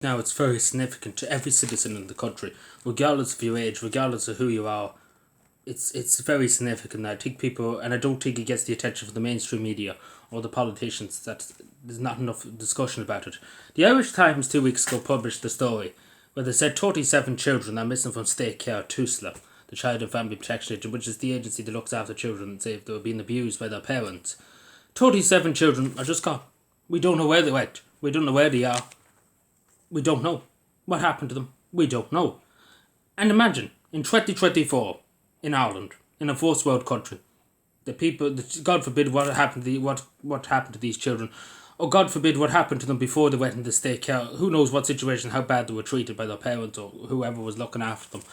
Now, it's very significant to every citizen in the country, regardless of your age, regardless of who you are. It's very significant. I think people, and I don't think it gets the attention of the mainstream media or the politicians, that there's not enough discussion about it. The Irish Times 2 weeks ago published the story where they said 37 children are missing from state care at TUSLA, the Child and Family Protection Agency, which is the agency that looks after children and say if they were being abused by their parents. 37 children are just gone. We don't know where they went. We don't know where they are. We don't know. What happened to them? We don't know. And imagine, in 2024, in Ireland, in a first world country, the people, God forbid what happened to what happened to these children, or God forbid what happened to them before they went into state care. Who knows what situation, how bad they were treated by their parents or whoever was looking after them.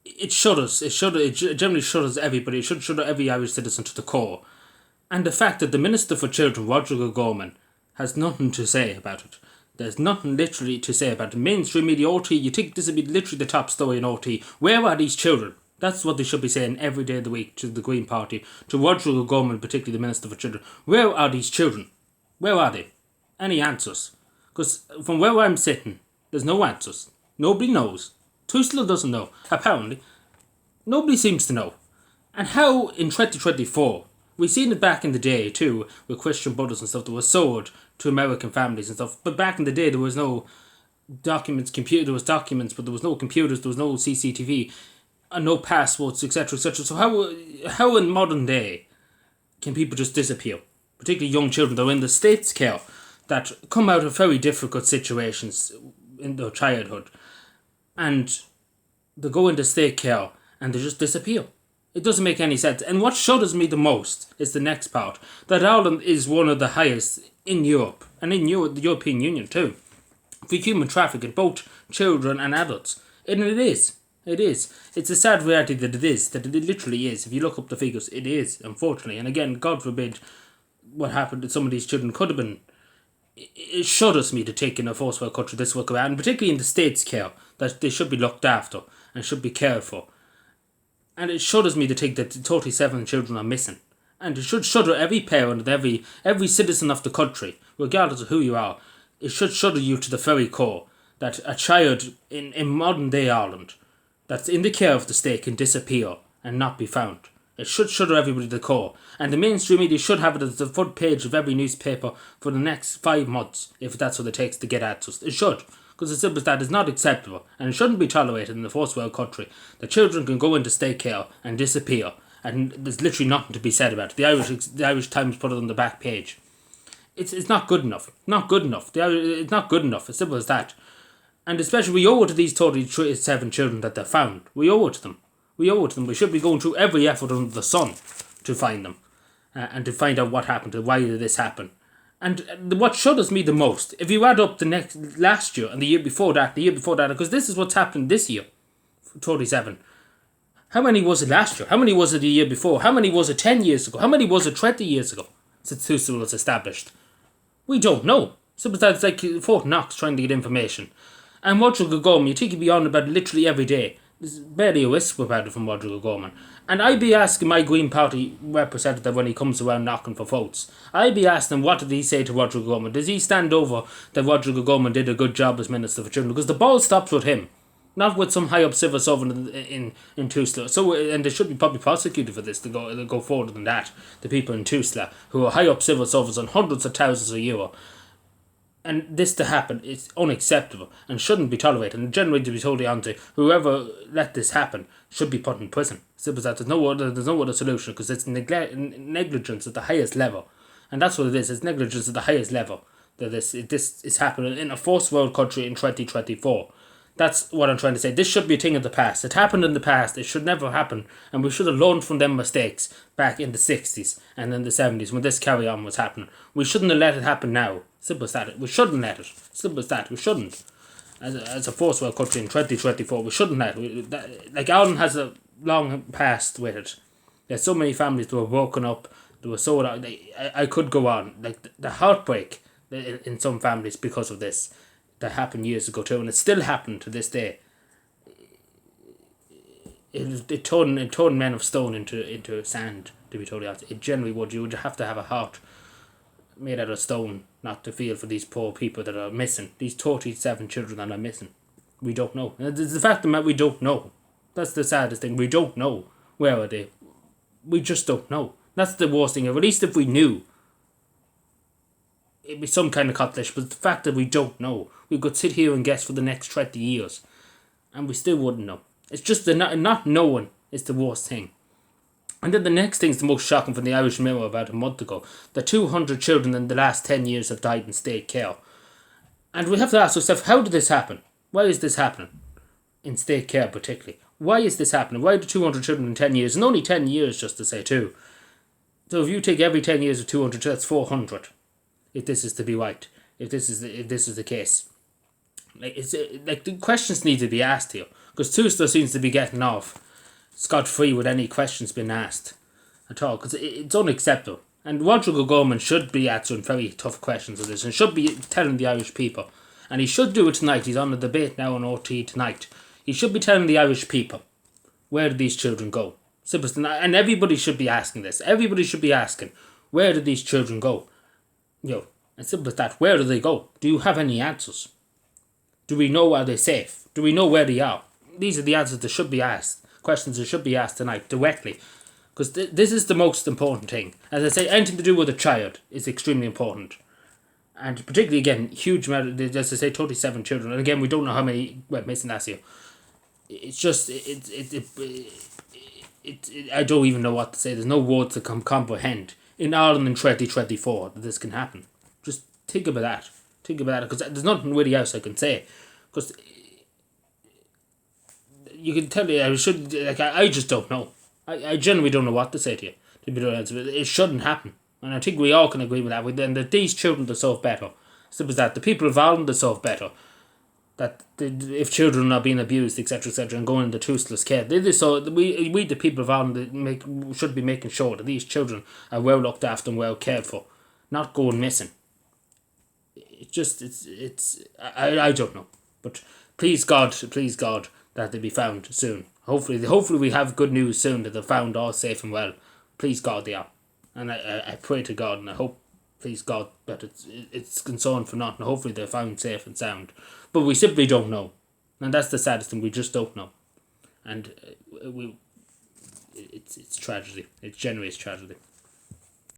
It shudders. It generally shudders everybody. It should shudder every Irish citizen to the core. And the fact that the Minister for Children, Roger O'Gorman, has nothing to say about it. There's nothing literally to say about it. Mainstream media, RT, you think this would be literally the top story in RT. Where are these children? That's what they should be saying every day of the week to the Green Party, to Roger O'Gorman, particularly the Minister for Children. Where are these children? Where are they? Any answers? Because from where I'm sitting, there's no answers. Nobody knows. TUSLA doesn't know. Apparently, nobody seems to know. And how in 2024, we've seen it back in the day too, with Christian brothers and stuff that was sold to American families and stuff. But back in the day, there was no documents, there was documents, but there was no computers, there was no CCTV, and no passports, etc., etc. So how in modern day can people just disappear? Particularly young children that are in the state's care, that come out of very difficult situations in their childhood, and they go into state care and they just disappear. It doesn't make any sense. And what shudders me the most is the next part, that Ireland is one of the highest in Europe, and in the European Union too, for human trafficking, both children and adults. And it is. It is. It's a sad reality that it literally is. If you look up the figures, it is, unfortunately. And again, God forbid what happened to some of these children could have been. It shudders me to take in a first world country this work around, particularly in the state's care, that they should be looked after and should be cared for. And it shudders me to think that 37 children are missing. And it should shudder every parent, every citizen of the country, regardless of who you are. It should shudder you to the very core that a child in modern day Ireland that's in the care of the state can disappear and not be found. It should shudder everybody to the core. And the mainstream media should have it as the front page of every newspaper for the next 5 months, if that's what it takes to get at us. It should. Because as simple as that is not acceptable, and it shouldn't be tolerated in the first world country that children can go into state care and disappear, and there's literally nothing to be said about it. The Irish Times put it on the back page. It's not good enough. Not good enough. It's not good enough. As simple as that. And especially we owe it to these 37 children that they're found. We owe it to them. We owe it to them. We should be going through every effort under the sun to find them, and to find out what happened, why did this happen. And what shudders me the most, if you add up last year and the year before that, because this is what's happened this year, 37. How many was it last year? How many was it the year before? How many was it 10 years ago? How many was it 20 years ago since TUSLA was established? We don't know. So it's like Fort Knox trying to get information. And Roger O'Gorman, you think he'd be on about it literally every day. There's barely a whisper about it from Roger O'Gorman. And I'd be asking my Green Party representative when he comes around knocking for votes, I'd be asking him, what did he say to Roger O'Gorman? Does he stand over that Roger O'Gorman did a good job as Minister for Children? Because the ball stops with him, not with some high up civil servant in TUSLA. So, and they should be probably prosecuted for this to go further than that. The people in TUSLA who are high up civil servants on hundreds of thousands a year. And this to happen is unacceptable and shouldn't be tolerated. And generally, to be totally honest, whoever let this happen should be put in prison. Simple as that. There's no other solution, because it's negligence at the highest level, and that's what it is. It's negligence at the highest level that this is happening in a first world country in 2024. That's what I'm trying to say. This should be a thing of the past. It happened in the past. It should never happen. And we should have learned from them mistakes back in the 60s and in the 70s when this carry on was happening. We shouldn't have let it happen now. Simple as that. We shouldn't let it. Simple as that. We shouldn't. As a first world country in 2024, we shouldn't let it. Like, Ireland has a long past with it. There's so many families that were broken up. They were sold out. I could go on. Like, the heartbreak in some families because of this. That happened years ago too, and it still happened to this day. It turned men of stone into sand, to be totally honest. It generally would. You would have to have a heart made out of stone not to feel for these poor people that are missing. These 37 children that are missing. We don't know. And it's the fact that we don't know. That's the saddest thing. We don't know. Where are they? We just don't know. That's the worst thing. At least if we knew, it'd be some kind of accomplish. But the fact that we don't know, we could sit here and guess for the next 20 years. And we still wouldn't know. It's just the not knowing is the worst thing. And then the next thing's the most shocking from the Irish Mirror about a month ago. The 200 children in the last 10 years have died in state care. And we have to ask ourselves, how did this happen? Why is this happening? In state care particularly. Why is this happening? Why do 200 children in 10 years? And only 10 years, just to say too. So if you take every 10 years of 200, that's 400. If this is to be right. If this is the case. The questions need to be asked here. Because Tuster seems to be getting off scot-free with any questions being asked at all, because it's unacceptable. And Roderick O'Gorman should be answering very tough questions of this and should be telling the Irish people, and he should do it tonight. He's on the debate now on RT tonight. He should be telling the Irish people, where did these children go? Simple, and everybody should be asking this. Everybody should be asking, where did these children go? As simple as that. Where do they go? Do you have any answers? Do we know, are they safe? Do we know where they are? These are the answers that should be asked. Questions that should be asked tonight directly, because this is the most important thing. As I say, anything to do with a child is extremely important, and particularly again, huge amount. As I say, 37 children, and again, we don't know how many went missing last year. It's just I don't even know what to say. There's no words to comprehend in Ireland in 2024 that this can happen. Just think about that. Think about that, because there's nothing really else I can say, because. You can tell me, I just don't know. I genuinely don't know what to say to you. To be honest, it shouldn't happen. And I think we all can agree with that. And that these children deserve better. Simple as that. The people involved deserve better. That if children are being abused, etc., and going into toothless care, we the people involved should be making sure that these children are well looked after and well cared for, not going missing. I don't know. But please God, that they be found soon. Hopefully we have good news soon that they're found all safe and well. Please God they are. And I pray to God, and I hope, please God, that it's concerned for nothing. Hopefully they're found safe and sound. But we simply don't know. And that's the saddest thing, we just don't know. And it's tragedy. It generates tragedy.